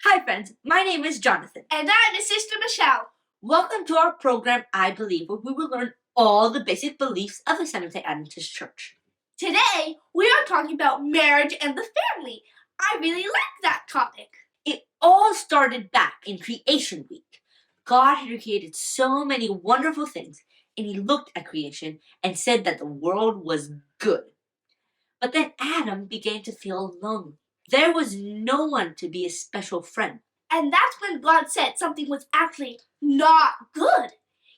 Hi friends, my name is Jonathan. And I'm his sister Michelle. Welcome to our program, I Believe, where we will learn all the basic beliefs of the Seventh-day Adventist Church. Today, we are talking about marriage and the family. I really like that topic. It all started back in Creation Week. God had created so many wonderful things, and he looked at creation and said that the world was good. But then Adam began to feel lonely. There was no one to be a special friend. And that's when God said something was actually not good.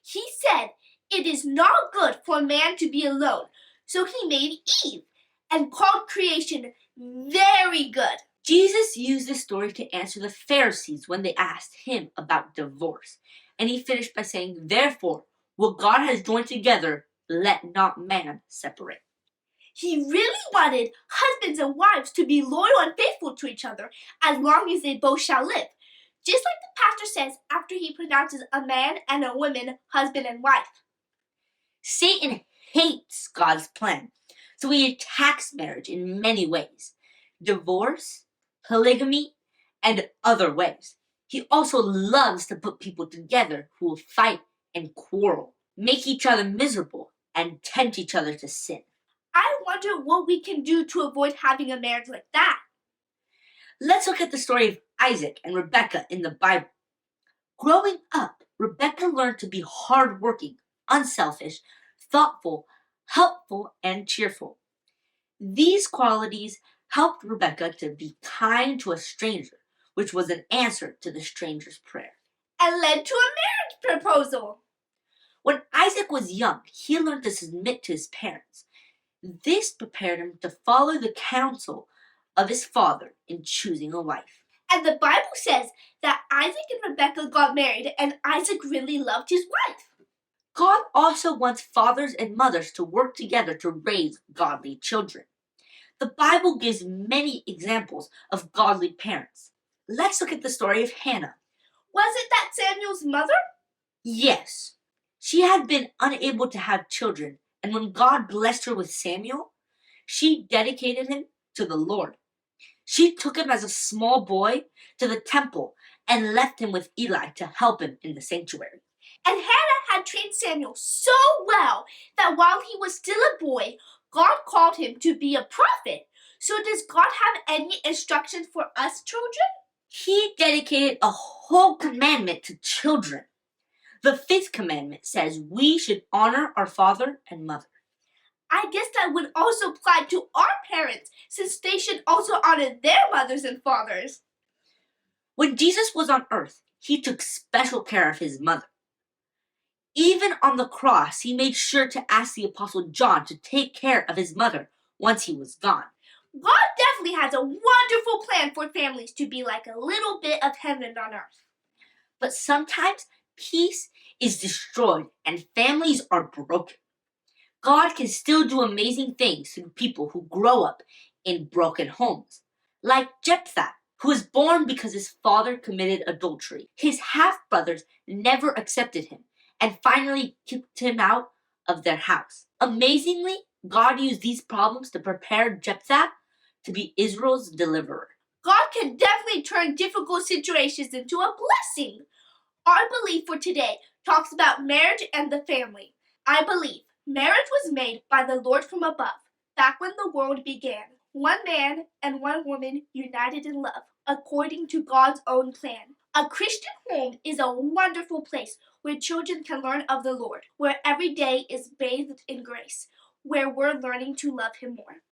He said, "It is not good for man to be alone." So he made Eve and called creation very good. Jesus used this story to answer the Pharisees when they asked him about divorce. And he finished by saying, "Therefore, what God has joined together, let not man separate." He really wanted husbands and wives to be loyal and faithful to each other as long as they both shall live. Just like the pastor says after he pronounces a man and a woman husband and wife. Satan hates God's plan, so he attacks marriage in many ways: divorce, polygamy, and other ways. He also loves to put people together who will fight and quarrel, make each other miserable, and tempt each other to sin. I wonder what we can do to avoid having a marriage like that. Let's look at the story of Isaac and Rebekah in the Bible. Growing up, Rebekah learned to be hardworking, unselfish, thoughtful, helpful, and cheerful. These qualities helped Rebekah to be kind to a stranger, which was an answer to the stranger's prayer. And led to a marriage proposal. When Isaac was young, he learned to submit to his parents. This prepared him to follow the counsel of his father in choosing a wife. And the Bible says that Isaac and Rebekah got married and Isaac really loved his wife. God also wants fathers and mothers to work together to raise godly children. The Bible gives many examples of godly parents. Let's look at the story of Hannah. Was it that Samuel's mother? Yes, she had been unable to have children, and when God blessed her with Samuel, she dedicated him to the Lord. She took him as a small boy to the temple and left him with Eli to help him in the sanctuary. And Hannah had trained Samuel so well that while he was still a boy, God called him to be a prophet. So does God have any instructions for us children? He dedicated a whole commandment to children. The fifth commandment says we should honor our father and mother. I guess that would also apply to our parents, since they should also honor their mothers and fathers. When Jesus was on earth, he took special care of his mother. Even on the cross, he made sure to ask the Apostle John to take care of his mother once he was gone. God definitely has a wonderful plan for families to be like a little bit of heaven on earth. But sometimes peace is destroyed and families are broken. God can still do amazing things through people who grow up in broken homes, like Jephthah, who was born because his father committed adultery. His half-brothers never accepted him and finally kicked him out of their house. Amazingly, God used these problems to prepare Jephthah to be Israel's deliverer. God can definitely turn difficult situations into a blessing. Our belief for today talks about marriage and the family. I believe marriage was made by the Lord from above, back when the world began. One man and one woman united in love, according to God's own plan. A Christian home is a wonderful place where children can learn of the Lord, where every day is bathed in grace, where we're learning to love Him more.